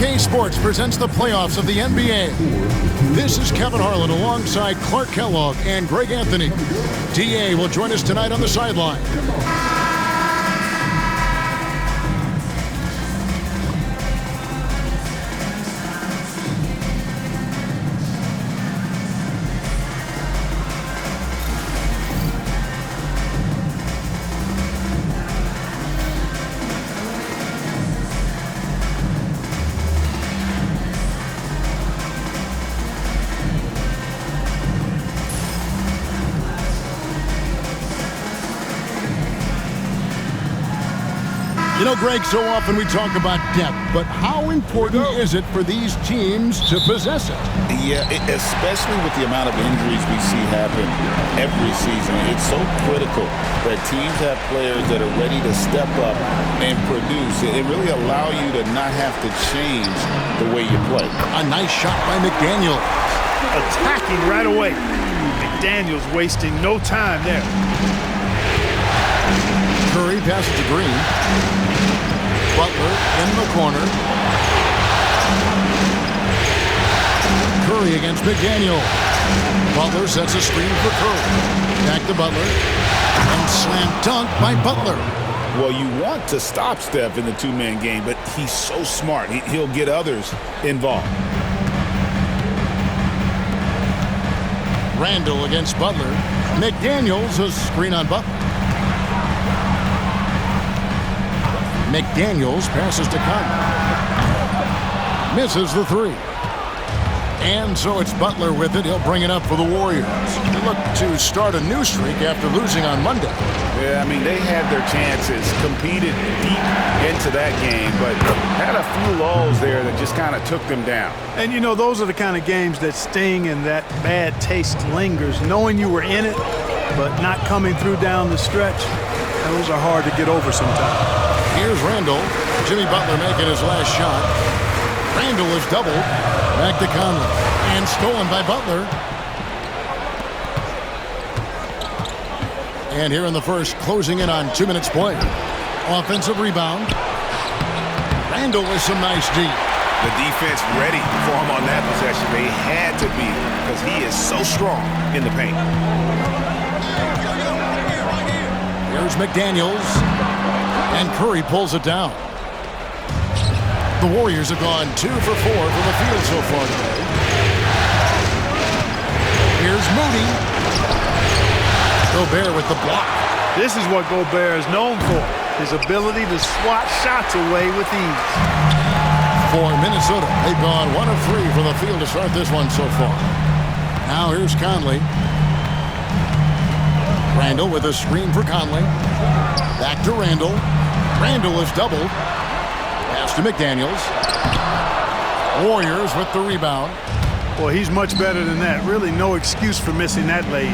2K Sports presents the playoffs of the NBA. This is Kevin Harlan alongside Clark Kellogg and Greg Anthony. DA will join us tonight on the sideline. You know, Greg, so often we talk about depth, but how important is it for these teams to possess it? Yeah, especially with the amount of injuries we see happen every season. It's so critical that teams have players that are ready to step up and produce. It really allow you to not have to change the way you play. A nice shot by McDaniel. Attacking right away. McDaniel's wasting no time there. Curry passes to Green. Butler in the corner. Curry against McDaniel. Butler sets a screen for Curry. Back to Butler. And slam dunk by Butler. Well, you want to stop Steph in the two-man game, but he's so smart. He'll get others involved. Randall against Butler. McDaniels a screen on Butler. McDaniels passes to Conley. Misses the three. And so it's Butler with it. He'll bring it up for the Warriors. They look to start a new streak after losing on Monday. Yeah, I mean, they had their chances, competed deep into that game, but had a few lulls there that just kind of took them down. And, you know, those are the kind of games that sting and that bad taste lingers. Knowing you were in it, but not coming through down the stretch, those are hard to get over sometimes. Here's Randall. Jimmy Butler making his last shot. Randall is doubled. Back to Conley. And stolen by Butler. And here in the first, closing in on 2 minutes play. Offensive rebound. Randall with some nice D. The defense ready for him on that possession. They had to be because he is so strong in the paint. Here's McDaniels. And Curry pulls it down. The Warriors have gone 2 for 4 from the field so far today. Here's Moody. Gobert with the block. This is what Gobert is known for. His ability to swat shots away with ease. For Minnesota, they've gone 1 of 3 from the field to start this one so far. Now here's Conley. Randall with a screen for Conley. Back to Randall. Randall is doubled. Pass to McDaniels. Warriors with the rebound. Well, he's much better than that. Really no excuse for missing that lay-in.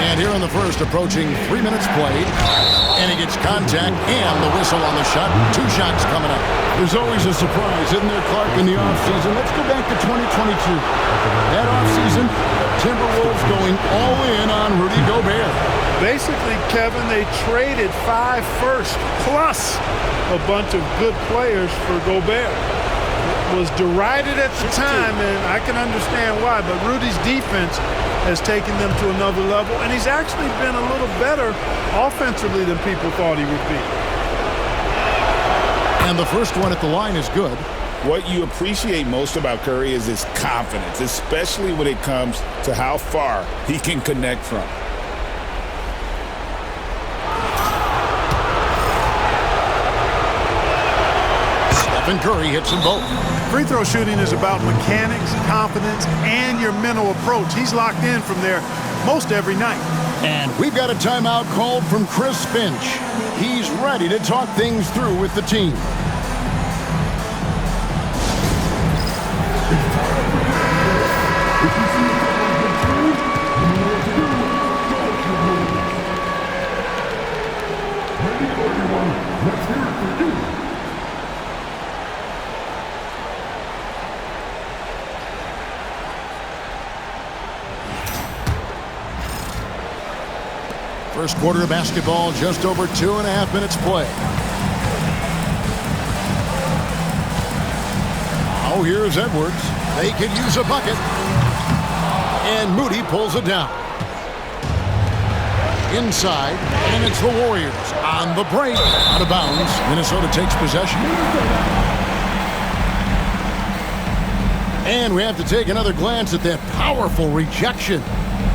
And here in the first, approaching 3 minutes played. And he gets contact and the whistle on the shot. 2 shots coming up. There's always a surprise, isn't there, Clark, in the offseason? Let's go back to 2022. That offseason, Timberwolves going all in on Rudy Gobert. Basically, Kevin, they traded 5 firsts plus a bunch of good players for Gobert. It was derided at the time, and I can understand why, but Rudy's defense has taken them to another level, and he's actually been a little better offensively than people thought he would be. And the first one at the line is good. What you appreciate most about Curry is his confidence, especially when it comes to how far he can connect from. Stephen Curry hits them both. Free throw shooting is about mechanics, confidence, and your mental approach. He's locked in from there most every night. And we've got a timeout called from Chris Finch. He's ready to talk things through with the team. First quarter of basketball, just over 2.5 minutes play. Now here's Edwards. They could use a bucket. And Moody pulls it down. Inside, and it's the Warriors on the break. Out of bounds. Minnesota takes possession. And we have to take another glance at that powerful rejection.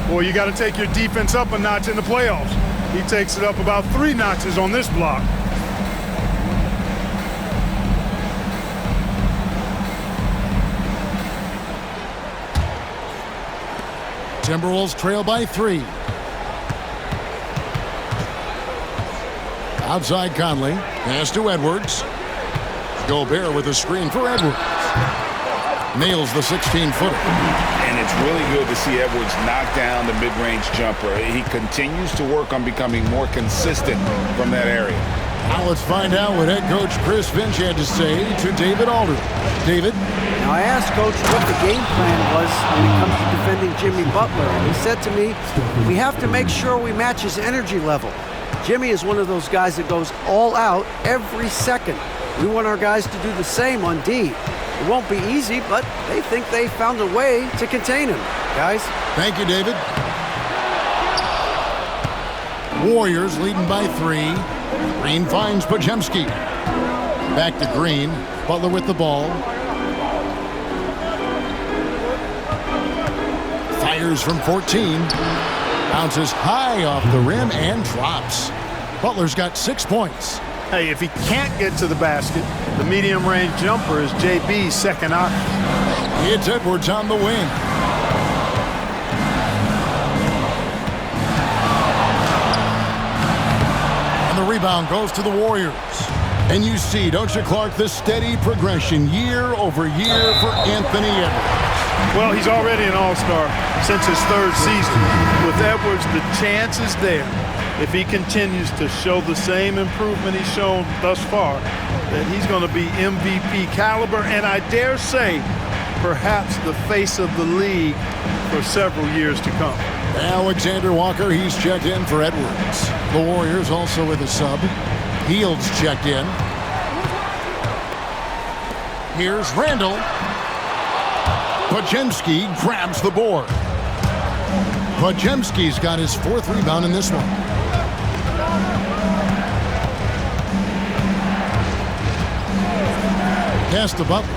Well, you got to take your defense up a notch in the playoffs. He takes it up about 3 notches on this block. Timberwolves trail by 3. Outside Conley. Pass to Edwards. Gobert with a screen for Edwards. Nails the 16-footer. And it's really good to see Edwards knock down the mid-range jumper. He continues to work on becoming more consistent from that area. Now let's find out what head coach Chris Finch had to say to David Aldridge. David? Now, I asked Coach what the game plan was when it comes to defending Jimmy Butler. And he said to me, we have to make sure we match his energy level. Jimmy is one of those guys that goes all out every second. We want our guys to do the same on D. It won't be easy, but they think they found a way to contain him. Guys? Thank you, David. Warriors leading by 3. Green finds Podziemski. Back to Green. Butler with the ball. Fires from 14. Bounces high off the rim and drops. Butler's got 6 points. Hey, if he can't get to the basket, the medium-range jumper is JB's second option. It's Edwards on the wing. And the rebound goes to the Warriors. And you see, don't you, Clark, the steady progression year over year for Anthony Edwards. Well, he's already an all-star since his 3rd season. With Edwards, the chance is there, if he continues to show the same improvement he's shown thus far, that he's going to be MVP caliber, and I dare say, perhaps the face of the league for several years to come. Alexander Walker, he's checked in for Edwards. The Warriors also with a sub. Fields checked in. Here's Randall. Podziemski grabs the board. Podziemski's got his 4th rebound in this one. Pass to Butler.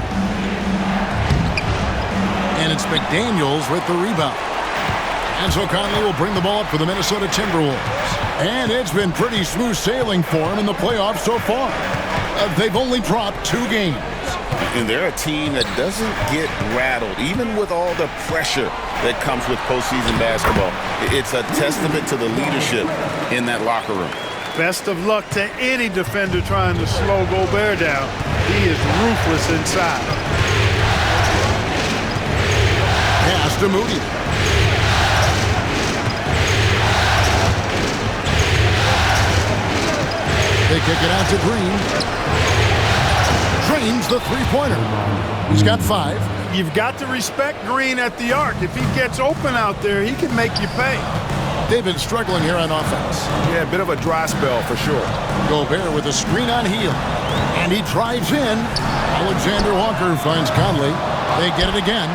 And it's McDaniels with the rebound. And so Conley will bring the ball up for the Minnesota Timberwolves. And it's been pretty smooth sailing for him in the playoffs so far. They've only dropped 2 games. And they're a team that doesn't get rattled, even with all the pressure that comes with postseason basketball. It's a testament to the leadership in that locker room. Best of luck to any defender trying to slow Gobert down. He is ruthless inside. Pass to Moody. They kick it out to Green. Drains the 3-pointer. He's got 5. You've got to respect Green at the arc. If he gets open out there, he can make you pay. They've been struggling here on offense. Yeah, a bit of a dry spell for sure. Gobert with a screen on Heel. And he drives in. Alexander Walker finds Conley. They get it again.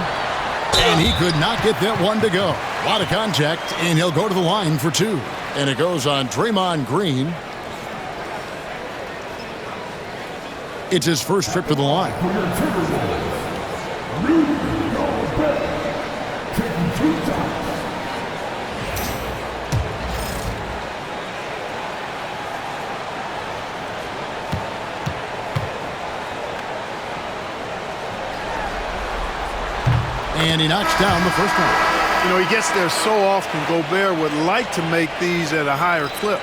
And he could not get that one to go. A lot of contact, and he'll go to the line for 2. And it goes on Draymond Green. It's his first trip to the line. And he knocks down the first one. You know, he gets there so often. Gobert would like to make these at a higher clip.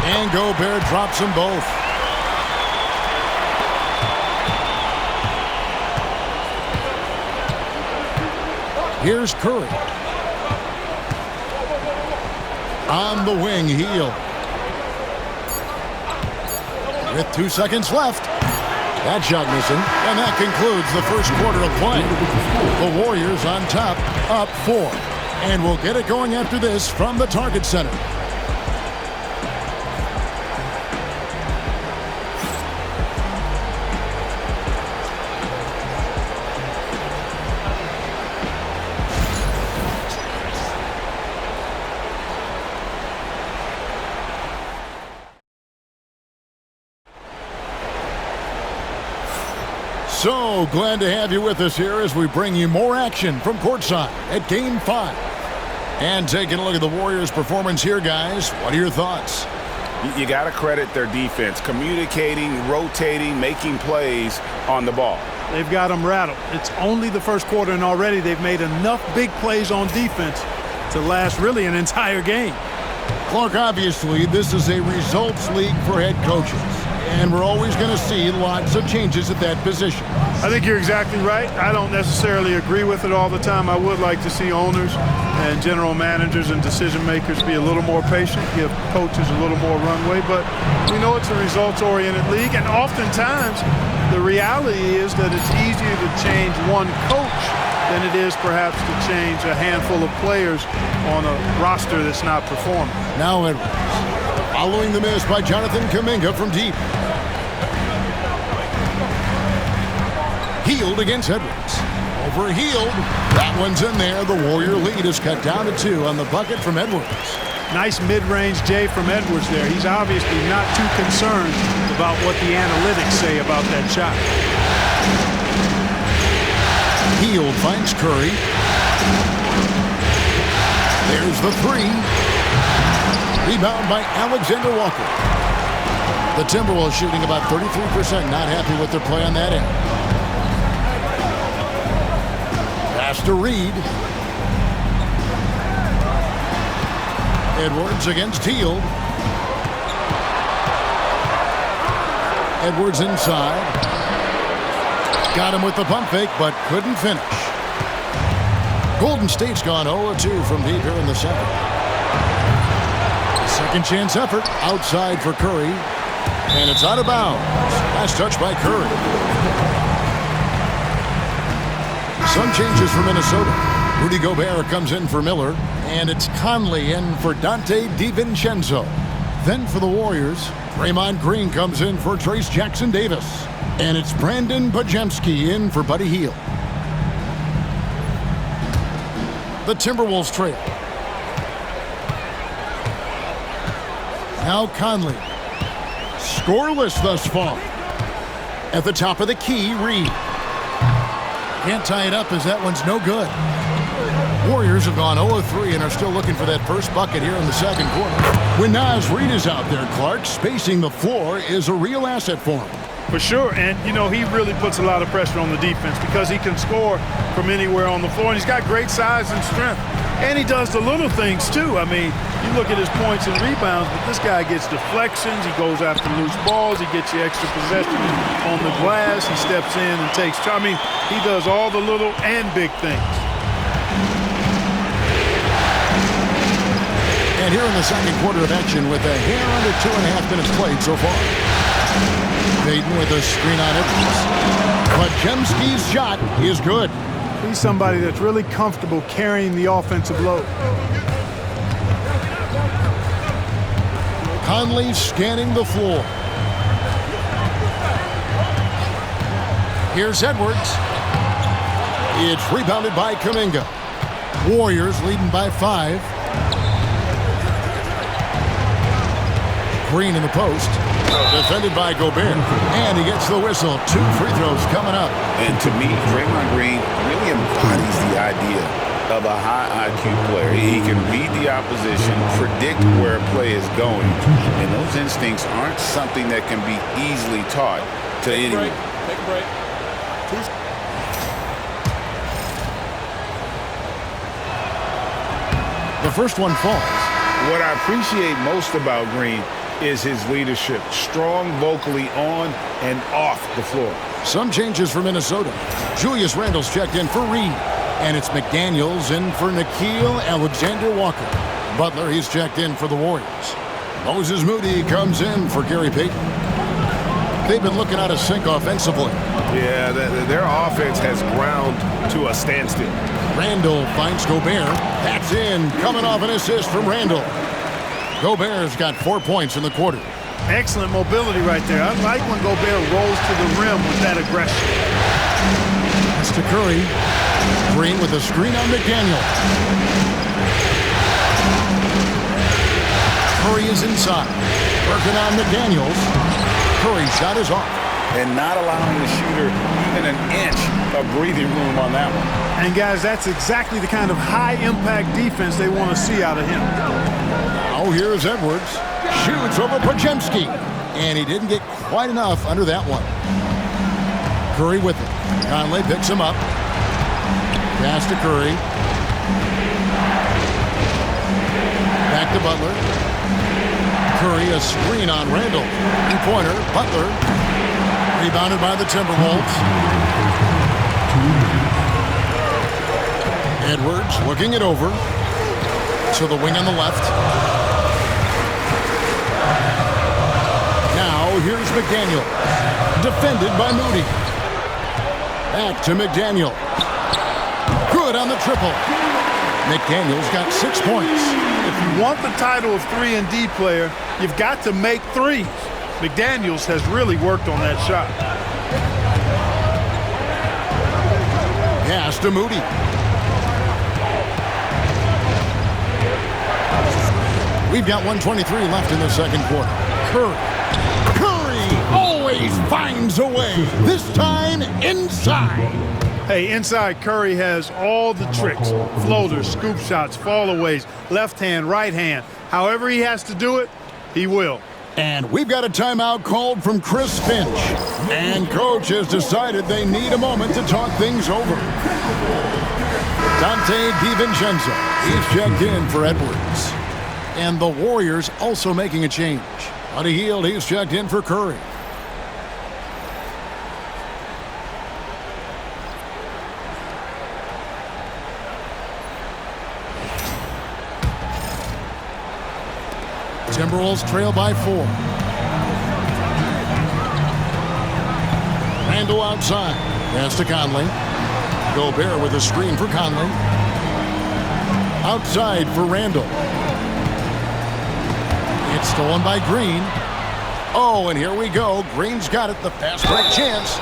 And Gobert drops them both. Here's Curry. On the wing, Heel. With 2 seconds left. That shot missing. And that concludes the first quarter of play. The Warriors on top, up 4. And we'll get it going after this from the Target Center. So glad to have you with us here as we bring you more action from courtside at Game 5. And taking a look at the Warriors' performance here, guys. What are your thoughts? You got to credit their defense, communicating, rotating, making plays on the ball. They've got them rattled. It's only the first quarter, and already they've made enough big plays on defense to last really an entire game. Clark, obviously, this is a results league for head coaches, and we're always going to see lots of changes at that position. I think you're exactly right. I don't necessarily agree with it all the time. I would like to see owners and general managers and decision makers be a little more patient, give coaches a little more runway, but we know it's a results-oriented league, and oftentimes the reality is that it's easier to change one coach than it is perhaps to change a handful of players on a roster that's not performing. Now Edwards, following the miss by Jonathan Kuminga from deep. Hield against Edwards. Over Hield. That one's in there. The Warrior lead is cut down to 2 on the bucket from Edwards. Nice mid-range J from Edwards there. He's obviously not too concerned about what the analytics say about that shot. Hield finds Curry. There's the 3. Rebound by Alexander Walker. The Timberwolves shooting about 33%. Not happy with their play on that end. Pass to Reed. Edwards against Hield. Edwards inside. Got him with the pump fake, but couldn't finish. Golden State's gone 0-2 from deep here in the second. Second chance effort outside for Curry. And it's out of bounds. Last touch by Curry. Some changes for Minnesota. Rudy Gobert comes in for Miller. And it's Conley in for Dante DiVincenzo. Then for the Warriors, Draymond Green comes in for Trace Jackson-Davis. And it's Brandon Podziemski in for Buddy Hield. The Timberwolves trail. Now Conley. Scoreless thus far. At the top of the key, Reed. Can't tie it up as that one's no good. Warriors have gone 0-3 and are still looking for that first bucket here in the second quarter. When Naz Reid is out there, Clark, spacing the floor is a real asset for him. For sure, and you know, he really puts a lot of pressure on the defense because he can score from anywhere on the floor, and he's got great size and strength. And he does the little things too. I mean, you look at his points and rebounds, but this guy gets deflections, he goes after loose balls, he gets you extra possessions on the glass, he steps in and takes charge. I mean, he does all the little and big things. And here in the second quarter of action with a hair under 2.5 minutes played so far. Payton with a screen on Edwards. Podziemski's shot is good. He's somebody that's really comfortable carrying the offensive load. Conley scanning the floor. Here's Edwards. It's rebounded by Kuminga. Warriors leading by 5. Green in the post. Defended by Gobert. And he gets the whistle. 2 free throws coming up. And to me, Draymond Green really embodies the idea of a high IQ player. He can read the opposition, predict where a play is going. And those instincts aren't something that can be easily taught to anyone. Take a break. The first one falls. What I appreciate most about Green is his leadership. Strong vocally on and off the floor. Some changes for Minnesota. Julius Randle's checked in for Reed. And it's McDaniels in for Nickeil Alexander-Walker. Butler, he's checked in for the Warriors. Moses Moody comes in for Gary Payton. They've been looking out of sync offensively. Yeah, their offense has ground to a standstill. Randle finds Gobert. That's in. Coming off an assist from Randle. Gobert's got 4 points in the quarter. Excellent mobility right there. I like when Gobert rolls to the rim with that aggression. That's to Curry. Green with a screen on McDaniel. Curry is inside. Working on McDaniels. Curry's shot is off. and not allowing the shooter even an inch of breathing room on that one. And, guys, that's exactly the kind of high-impact defense they want to see out of him. Now here's Edwards. Shoots over Podziemski. And he didn't get quite enough under that one. Curry with it. Conley picks him up. Pass to Curry. Back to Butler. Curry, a screen on Randall. Three-pointer. Butler. Rebounded by the Timberwolves. Edwards looking it over. To the wing on the left. Now here's McDaniel. Defended by Moody. Back to McDaniel. Good on the triple. McDaniel's got 6 points. If you want the title of 3-and-D player, you've got to make threes. McDaniels has really worked on that shot. Pass to Moody. We've got 1:23 left in the second quarter. Curry always finds a way. This time inside. Hey, inside Curry has all the tricks. Floaters, scoop shots, fallaways, left hand, right hand. However he has to do it, he will. And we've got a timeout called from Chris Finch. And coach has decided they need a moment to talk things over. Dante DiVincenzo, he's checked in for Edwards. And the Warriors also making a change. Buddy Hield, he's checked in for Curry. Timberwolves trail by 4. Randall outside. Pass to Conley. Gobert with a screen for Conley. Outside for Randall. It's stolen by Green. Oh, and here we go. Green's got it. The fast break chance.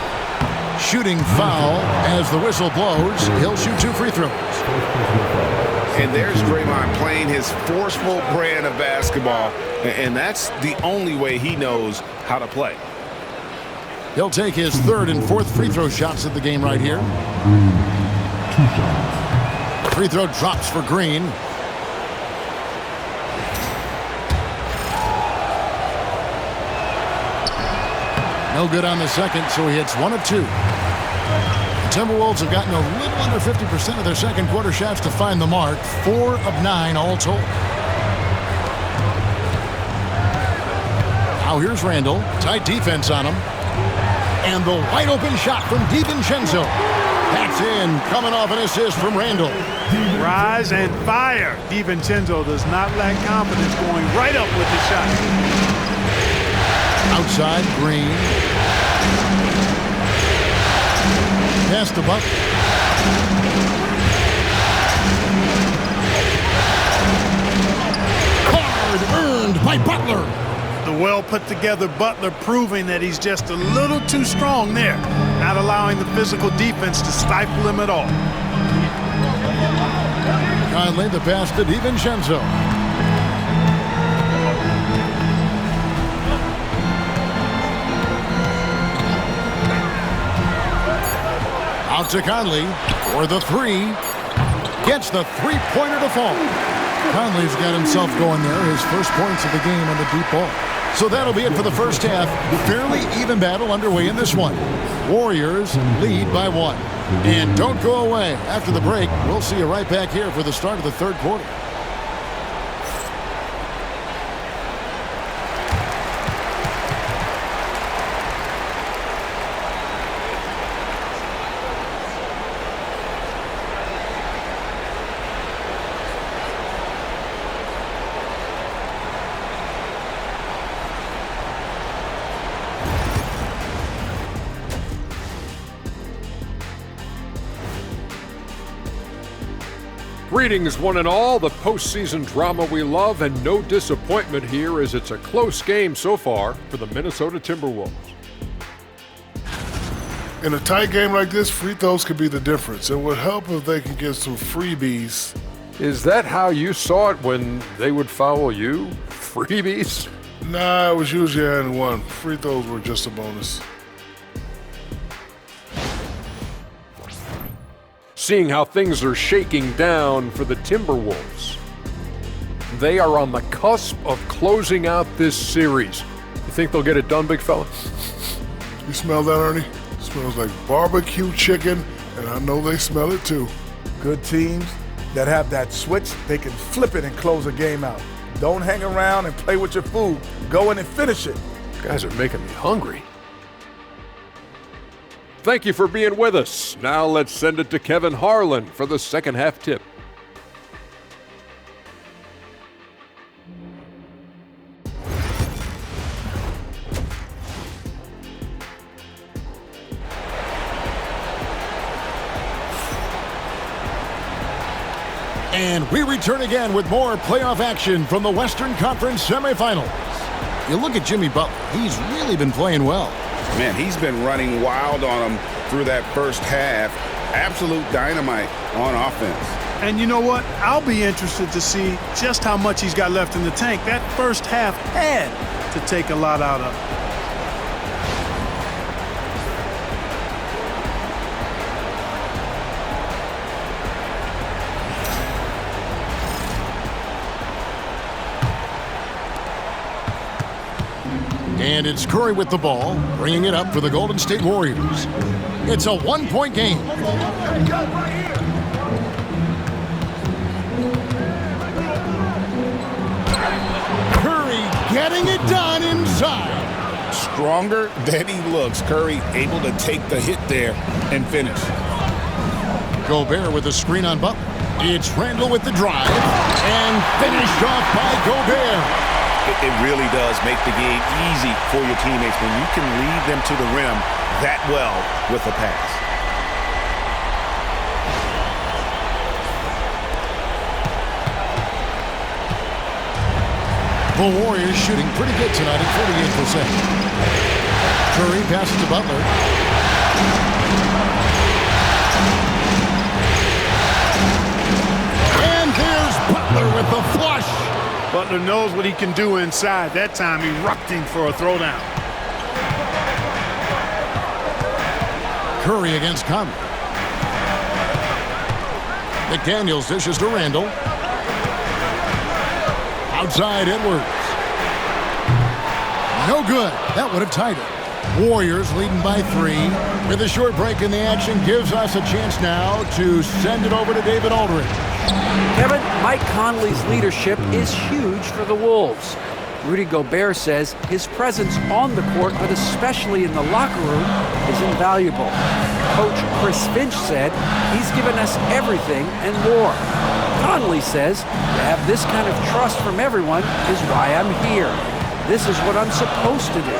Shooting foul as the whistle blows. He'll shoot 2 free throws. And there's Draymond playing his forceful brand of basketball, and that's the only way he knows how to play. He'll take his 3rd and 4th free throw shots of the game right here. Free throw drops for Green. No good on the second, so he hits 1 of 2. The Timberwolves have gotten a little under 50% of their second quarter shots to find the mark. 4 of 9 all told. Now here's Randall. Tight defense on him. And the wide open shot from DiVincenzo. That's in, coming off an assist from Randall. Rise and fire. DiVincenzo does not lack confidence, going right up with the shot. Outside, Green. Pass to Buck. Card earned by Butler. The well-put-together Butler proving that he's just a little too strong there, not allowing the physical defense to stifle him at all. Conley, the pass to DiVincenzo. Out to Conley for the 3. Gets the three-pointer to fall. Conley's got himself going there. His first points of the game on the deep ball. So that'll be it for the first half. Fairly even battle underway in this one. Warriors lead by 1. And don't go away. After the break, we'll see you right back here for the start of the third quarter. Greetings, one and all. The postseason drama we love, and no disappointment here as it's a close game so far for the Minnesota Timberwolves. In a tight game like this, free throws could be the difference. It would help if they could get some freebies. Is that how you saw it when they would foul you? Freebies? Nah, it was usually and one. Free throws were just a bonus. seeing how things are shaking down for the Timberwolves. They are on the cusp of closing out this series. You think they'll get it done, big fella? You smell that, Ernie? It smells like barbecue chicken, and I know they smell it too. Good teams that have that switch, they can flip it and close a game out. Don't hang around and play with your food. Go in and finish it. You guys are making me hungry. Thank you for being with us. Now let's send it to Kevin Harlan for the second half tip. And we return again with more playoff action from the Western Conference semifinals. You look at Jimmy Butler. He's really been playing well. Man, he's been running wild on them through that first half. Absolute dynamite on offense. And you know what? I'll be interested to see just how much he's got left in the tank. That first half had to take a lot out of him. And it's Curry with the ball, bringing it up for the Golden State Warriors. It's a one-point game. Curry getting it done inside. Stronger than he looks. Curry able to take the hit there and finish. Gobert with a screen on Butler. It's Randall with the drive, and finished off by Gobert. It really does make the game easy for your teammates when you can lead them to the rim that well with a pass. The Warriors shooting pretty good tonight at 48%. Curry passes to Butler. And there's Butler with the flush. Butler knows what he can do inside. That time, erupting for a throwdown. Curry against Conley. McDaniels dishes to Randall. Outside Edwards. No good. That would have tied it. Warriors leading by 3. With a short break in the action gives us a chance now to send it over to David Aldridge. Kevin, Mike Conley's leadership is huge for the Wolves. Rudy Gobert says his presence on the court, but especially in the locker room, is invaluable. Coach Chris Finch said he's given us everything and more. Conley says to have this kind of trust from everyone is why I'm here. This is what I'm supposed to do.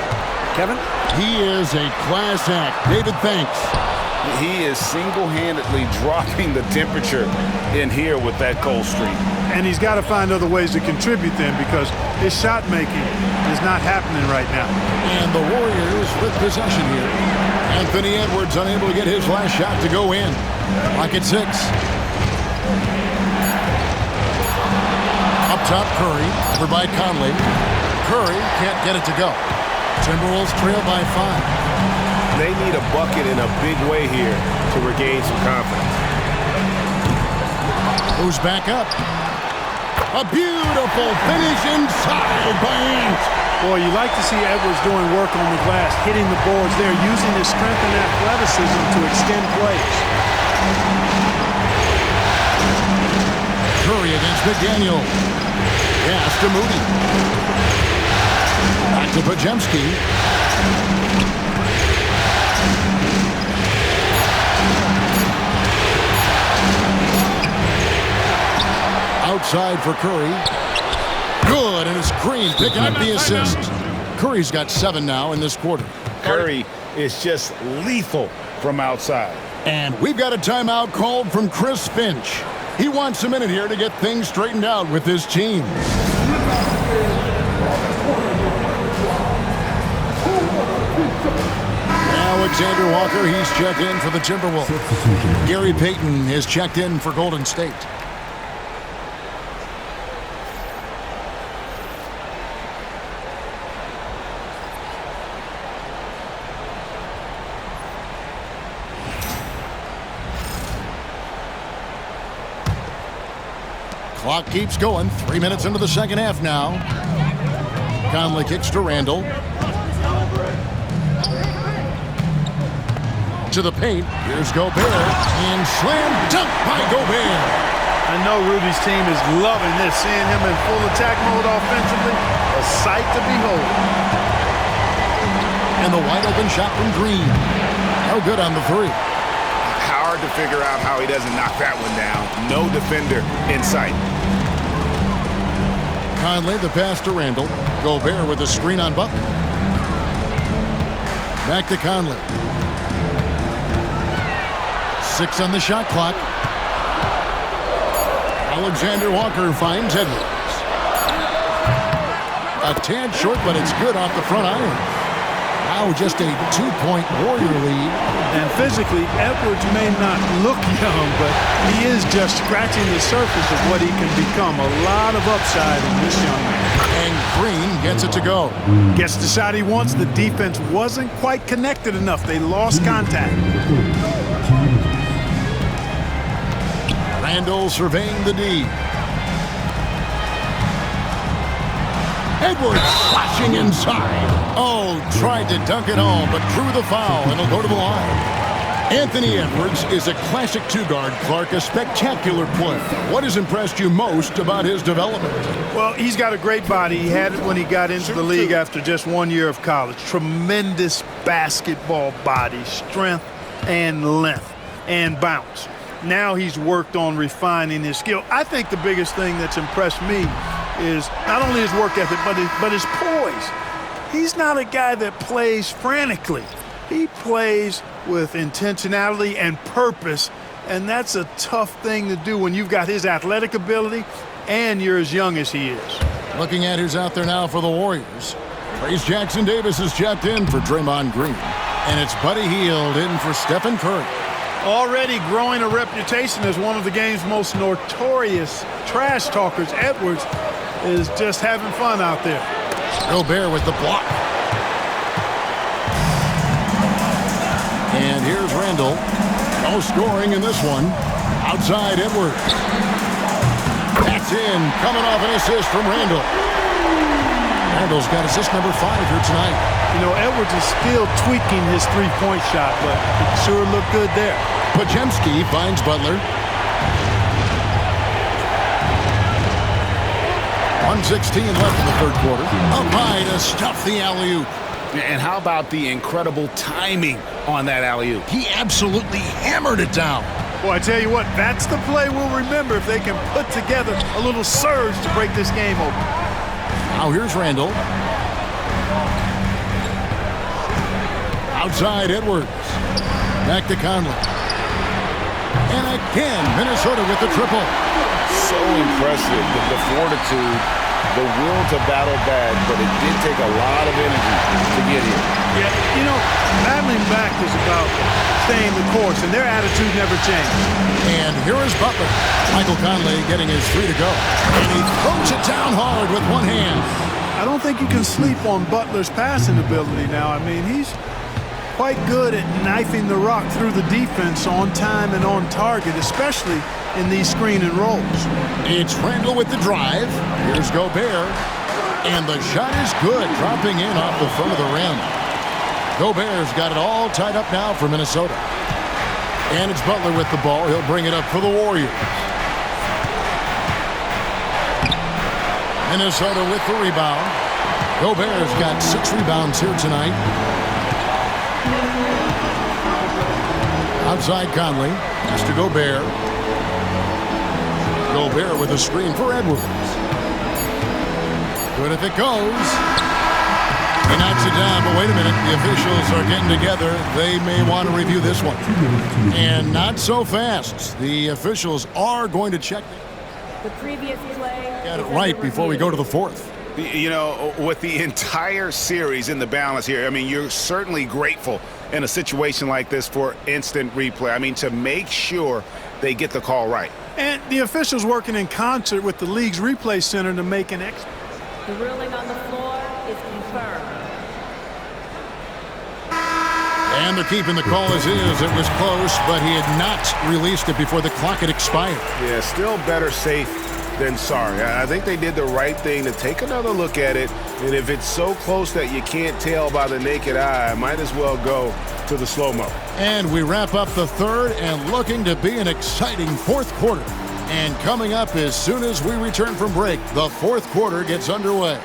Kevin? He is a class act. David, thanks. He is single-handedly dropping the temperature in here with that cold streak. And he's got to find other ways to contribute then, because his shot making is not happening right now. And the Warriors with possession here. Anthony Edwards unable to get his last shot to go in. Clock at 6. Up top, Curry. Over by Conley. Curry can't get it to go. Timberwolves trail by 5. They need a bucket in a big way here to regain some confidence. Moves back up. A beautiful finish inside by Ant. Boy, you like to see Edwards doing work on the glass, hitting the boards there, using his strength and athleticism to extend plays. Curry against McDaniel. Pass to Moody. Back to Podziemski. Outside for Curry. Good, and a screen picking up the assist. Curry's got 7 now in this quarter. Curry is just lethal from outside. And we've got a timeout called from Chris Finch. He wants a minute here to get things straightened out with his team. Alexander Walker, he's checked in for the Timberwolves. Gary Payton is checked in for Golden State. Clock keeps going. 3 minutes into the second half now. Conley kicks to Randall. To the paint. Here's Gobert. And slam dunk by Gobert. I know Rudy's team is loving this, seeing him in full attack mode offensively. A sight to behold. And the wide open shot from Green. No good on the three. Hard to figure out how he doesn't knock that one down. No defender in sight. Conley, the pass to Randall. Gobert with a screen on Butler. Back to Conley. 6 on the shot clock. Alexander Walker finds Edwards. A tad short, but it's good off the front iron. Now just a 2-point Warrior lead. And physically, Edwards may not look young, but he is just scratching the surface of what he can become. A lot of upside in this young man. And Green gets it to go. Gets the shot he wants. The defense wasn't quite connected enough. They lost contact. Randall surveying the D. Edwards flashing inside. Oh, tried to dunk it home, but drew the foul, and he'll go to the line. Anthony Edwards is a classic two-guard, Clark, a spectacular player. What has impressed you most about his development? Well, he's got a great body. He had it when he got into the league after just 1 year of college. Tremendous basketball body, strength and length and bounce. Now he's worked on refining his skill. I think the biggest thing that's impressed me is not only his work ethic, but his poise. He's not a guy that plays frantically. He plays with intentionality and purpose, and that's a tough thing to do when you've got his athletic ability and you're as young as he is. Looking at who's out there now for the Warriors. Trace Jackson-Davis is checked in for Draymond Green, and it's Buddy Hield in for Stephen Curry. Already growing a reputation as one of the game's most notorious trash talkers, Edwards is just having fun out there. Gobert with the block. And here's Randall. No scoring in this one. Outside Edwards. That's in. Coming off an assist from Randall. Randall's got assist number 5 here tonight. You know, Edwards is still tweaking his three-point shot, but it sure looked good there. Podziemski finds Butler. 1:16 left in the third quarter. Up high to stuff the alley-oop. And how about the incredible timing on that alley-oop? He absolutely hammered it down. Well, I tell you what, that's the play we'll remember if they can put together a little surge to break this game open. Now here's Randall. Outside Edwards. Back to Conley. And again, Minnesota with the triple. So impressive, the fortitude, the will to battle back, but it did take a lot of energy to get here. Yeah, you know, battling back is about staying the course, and their attitude never changed. And here is Butler. Michael Conley getting his 3 to go. And he throws it down hard with one hand. I don't think you can sleep on Butler's passing ability now. I mean, he's quite good at knifing the rock through the defense on time and on target, especially in these screen and rolls. It's Randall with the drive. Here's Gobert. And the shot is good, dropping in off the front of the rim. Gobert's got it all tied up now for Minnesota. And it's Butler with the ball. He'll bring it up for the Warriors. Minnesota with the rebound. Gobert's got 6 rebounds here tonight. Outside Conley. Pass to Gobert. Gobert with a screen for Edwards. Good if it goes. He knocks it down, but wait a minute. The officials are getting together. They may want to review this one. And not so fast. The officials are going to check the previous play. Get it right before we go to the fourth. You know, with the entire series in the balance here, I mean, you're certainly grateful in a situation like this for instant replay. I mean, to make sure they get the call right. And the officials working in concert with the league's replay center to make an extra. The ruling on the floor is confirmed. And they're keeping the call as is. It was close, but he had not released it before the clock had expired. Yeah, still better safe then sorry. I think they did the right thing to take another look at it, and if it's so close that you can't tell by the naked eye, might as well go to the slow-mo. And we wrap up the third and looking to be an exciting fourth quarter. And coming up as soon as we return from break, the fourth quarter gets underway.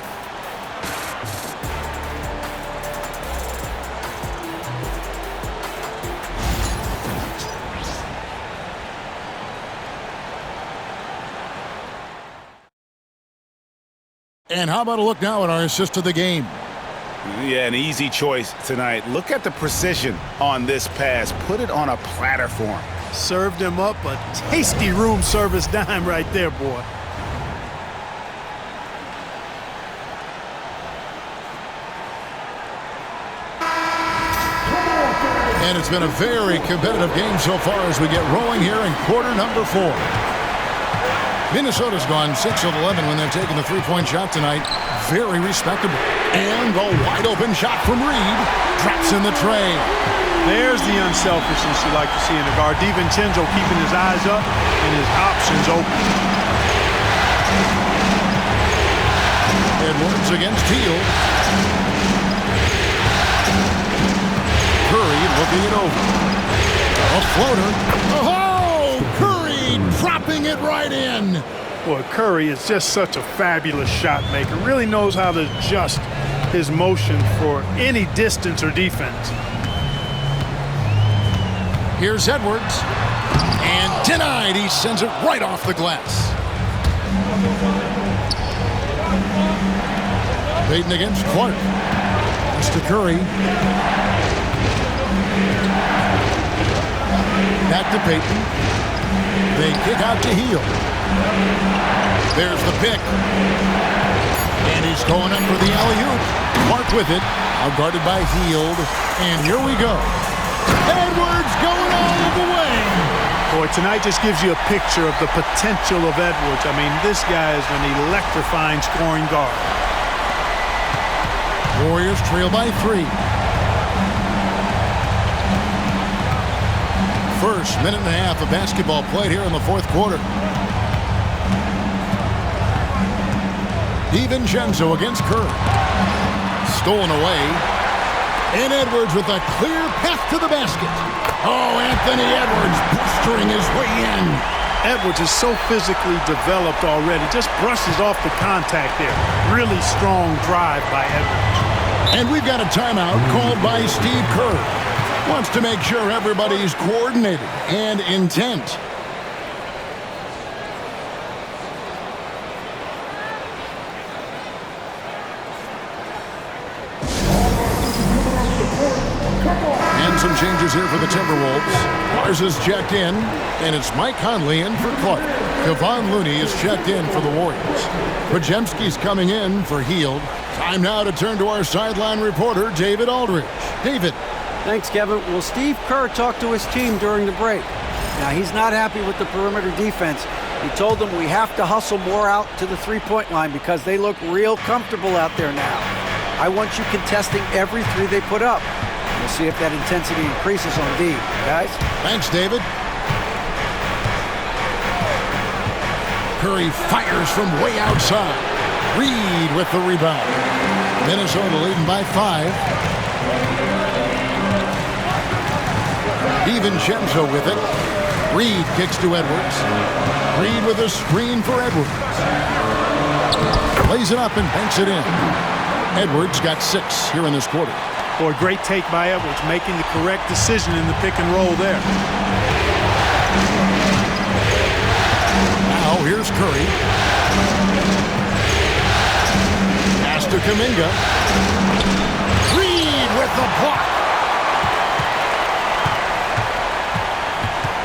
And how about a look now at our assist of the game? Yeah, an easy choice tonight. Look at the precision on this pass. Put it on a platter for him. Served him up a tasty room service dime right there, boy. And it's been a very competitive game so far as we get rolling here in quarter number 4. Minnesota's gone 6 of 11 when they've taken the three-point shot tonight. Very respectable. And the wide-open shot from Reed drops in the tray. There's the unselfishness you like to see in the guard. DiVincenzo keeping his eyes up and his options open. Edwards against Teal. Curry looking it over. A floater. Oh, Curry dropping it right in. Boy, Curry is just such a fabulous shot maker. Really knows how to adjust his motion for any distance or defense. Here's Edwards. And denied. He sends it right off the glass. Payton against Clark. It's to Curry. Back to Payton. They kick out to Heel. There's the pick. And he's going up for the alley-oop. Clark with it. Out guarded by Hield. And here we go. Edwards going all of the way. Boy, tonight just gives you a picture of the potential of Edwards. I mean, this guy is an electrifying scoring guard. Warriors trail by 3. First minute and a half of basketball played here in the fourth quarter. DiVincenzo against Curry. Stolen away. And Edwards with a clear path to the basket. Oh, Anthony Edwards blistering his way in. Edwards is so physically developed already. Just brushes off the contact there. Really strong drive by Edwards. And we've got a timeout called by Steve Kerr. Wants to make sure everybody's coordinated and intent. And some changes here for the Timberwolves. Lars is checked in, and it's Mike Conley in for Clark. Kevon Looney is checked in for the Warriors. Podziemski's coming in for Hield. Time now to turn to our sideline reporter, David Aldridge. David. Thanks, Kevin. Well, Steve Kerr talked to his team during the break. Now, he's not happy with the perimeter defense. He told them we have to hustle more out to the three-point line because they look real comfortable out there now. I want you contesting every three they put up. We'll see if that intensity increases on D, guys. Thanks, David. Curry fires from way outside. Reed with the rebound. Minnesota leading by 5. DiVincenzo with it. Reed kicks to Edwards. Reed with a screen for Edwards. Lays it up and banks it in. Edwards got 6 here in this quarter. Boy, great take by Edwards, making the correct decision in the pick and roll there. Now here's Curry. Pass to Kuminga. Reed with the block.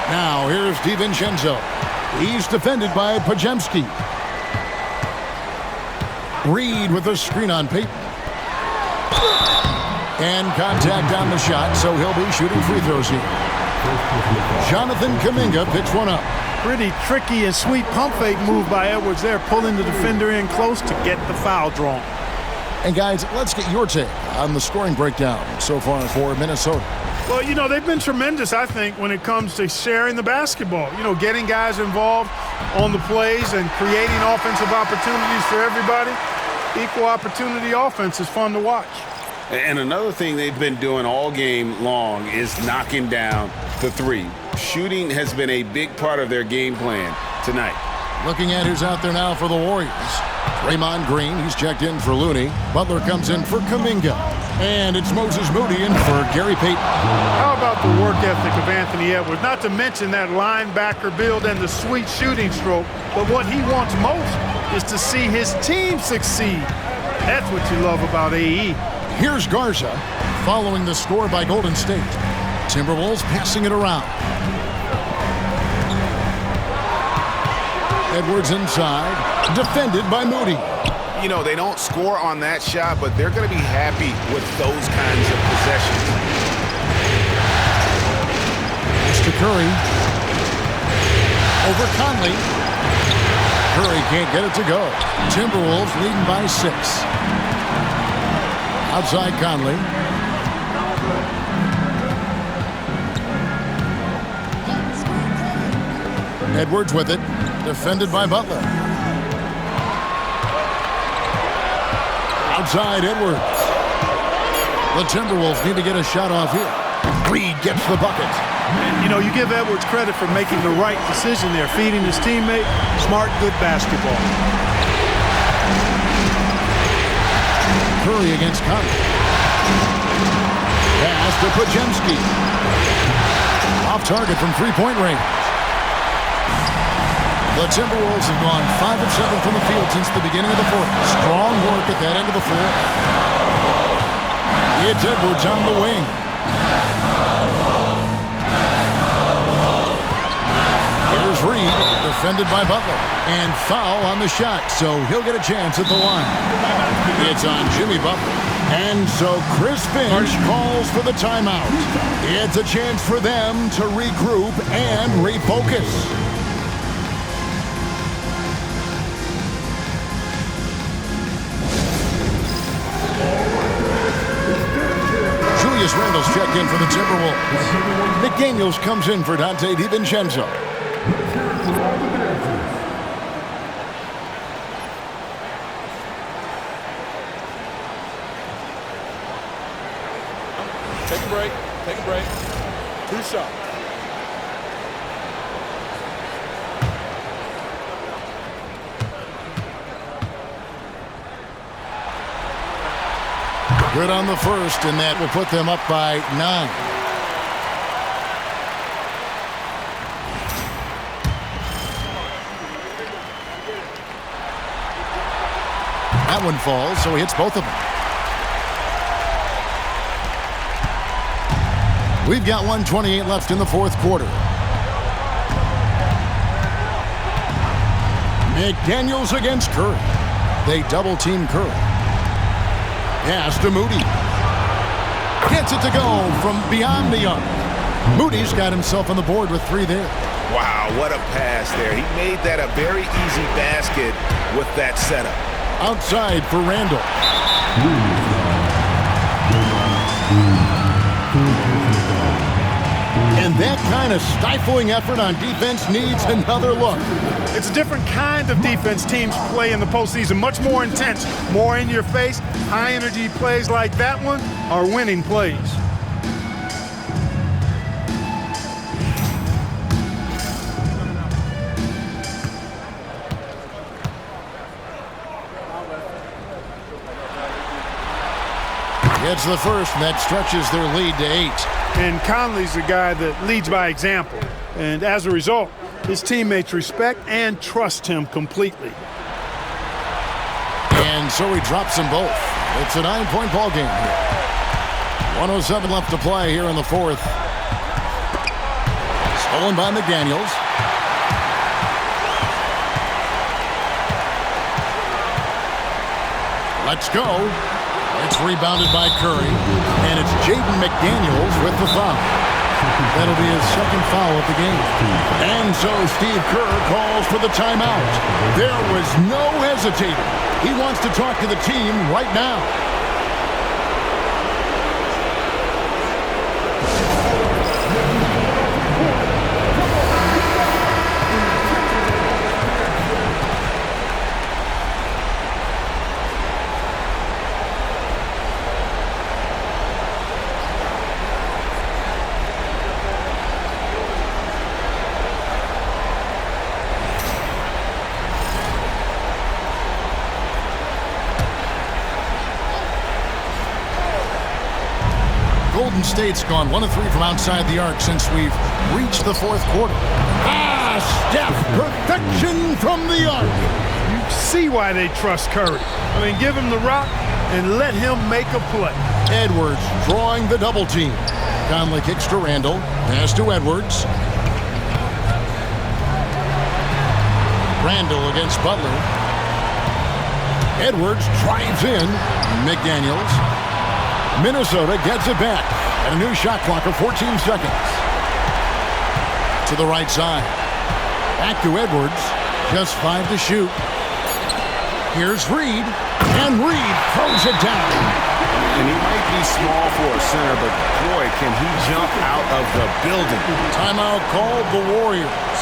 Now here's DiVincenzo. He's defended by Podziemski. Reed with a screen on Payton. And contact on the shot, so he'll be shooting free throws here. Jonathan Kuminga picks one up. Pretty tricky and sweet pump fake move by Edwards there, pulling the defender in close to get the foul drawn. And guys, let's get your take on the scoring breakdown so far for Minnesota. Well, you know, they've been tremendous, I think, when it comes to sharing the basketball. You know, getting guys involved on the plays and creating offensive opportunities for everybody. Equal opportunity offense is fun to watch. And another thing they've been doing all game long is knocking down the three. Shooting has been a big part of their game plan tonight. Looking at who's out there now for the Warriors. Draymond Green, he's checked in for Looney. Butler comes in for Kuminga. And it's Moses Moody in for Gary Payton. How about the work ethic of Anthony Edwards? Not to mention that linebacker build and the sweet shooting stroke. But what he wants most is to see his team succeed. That's what you love about AE. Here's Garza following the score by Golden State. Timberwolves passing it around. Edwards inside, defended by Moody. You know, they don't score on that shot, but they're going to be happy with those kinds of possessions. It's to Curry. Over Conley. Curry can't get it to go. Timberwolves leading by 6. Outside Conley. Edwards with it. Defended by Butler. Outside Edwards. The Timberwolves need to get a shot off here. Reed gets the bucket. You know, you give Edwards credit for making the right decision there, feeding his teammate. Smart, good basketball. Curry against Conley. Pass to Podziemski. Off target from three-point range. The Timberwolves have gone 5 of 7 from the field since the beginning of the fourth. Strong work at that end of the fourth. It's Edwards on the wing. Here's Reed, defended by Butler. And foul on the shot, so he'll get a chance at the line. It's on Jimmy Butler. And so Chris Finch calls for the timeout. It's a chance for them to regroup and refocus. Julius Randle's checked in for the Timberwolves. McDaniels comes in for Dante DiVincenzo. Take a break. Take a break. 2 shots. Good on the first, and that will put them up by 9. That one falls, so he hits both of them. We've got 1:28 left in the fourth quarter. McDaniels against Curry. They double-team Curry. Pass to Moody. Gets it to go from beyond the arc. Moody's got himself on the board with 3 there. Wow, what a pass there. He made that a very easy basket with that setup. Outside for Randle. And that kind of stifling effort on defense needs another look. It's a different kind of defense teams play in the postseason. Much more intense, more in your face. High-energy plays like that one are winning plays. It's the first, and that stretches their lead to 8. And Conley's a guy that leads by example. And as a result, his teammates respect and trust him completely. And so he drops them both. It's a 9-point ball game here. 1:07 left to play here in the fourth. Stolen by McDaniels. Let's go. It's rebounded by Curry. And it's Jaden McDaniels with the foul. That'll be his second foul of the game. And so Steve Kerr calls for the timeout. There was no hesitating. He wants to talk to the team right now. Golden State's gone 1 of 3 from outside the arc since we've reached the fourth quarter. Steph, perfection from the arc. You see why they trust Curry. I mean, give him the rock and let him make a play. Edwards drawing the double team. Conley kicks to Randall. Pass to Edwards. Randall against Butler. Edwards drives in. McDaniels. Minnesota gets it back. And a new shot clock of 14 seconds. To the right side. Back to Edwards. Just 5 to shoot. Here's Reed. And Reed throws it down. And he might be small for a center, but boy, can he jump out of the building. Timeout called the Warriors.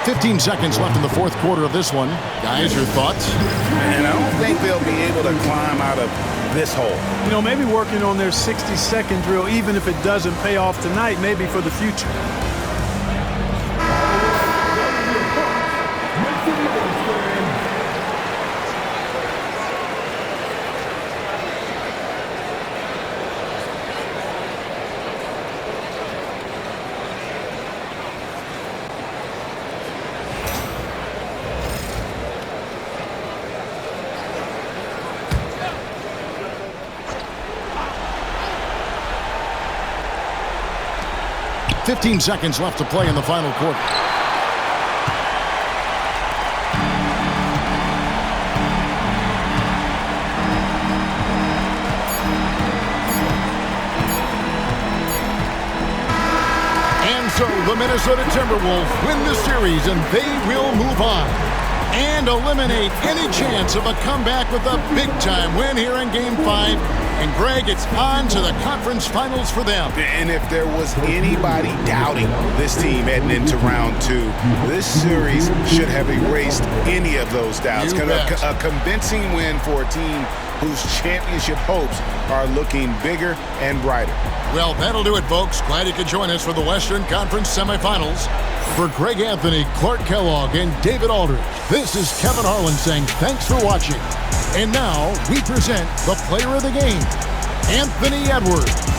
15 seconds left in the fourth quarter of this one. Guys, your thoughts? And I don't think they'll be able to climb out of this hole. You know, maybe working on their 60-second drill, even if it doesn't pay off tonight, maybe for the future. Fifteen seconds left to play in the final quarter. And so the Minnesota Timberwolves win the series, and they will move on and eliminate any chance of a comeback with a big-time win here in Game 5. And, Greg, it's on to the conference finals for them. And if there was anybody doubting this team heading into round 2, this series should have erased any of those doubts. A convincing win for a team whose championship hopes are looking bigger and brighter. Well, that'll do it, folks. Glad you could join us for the Western Conference semifinals. For Greg Anthony, Clark Kellogg, and David Aldridge, this is Kevin Harlan saying thanks for watching. And now we present the player of the game, Anthony Edwards.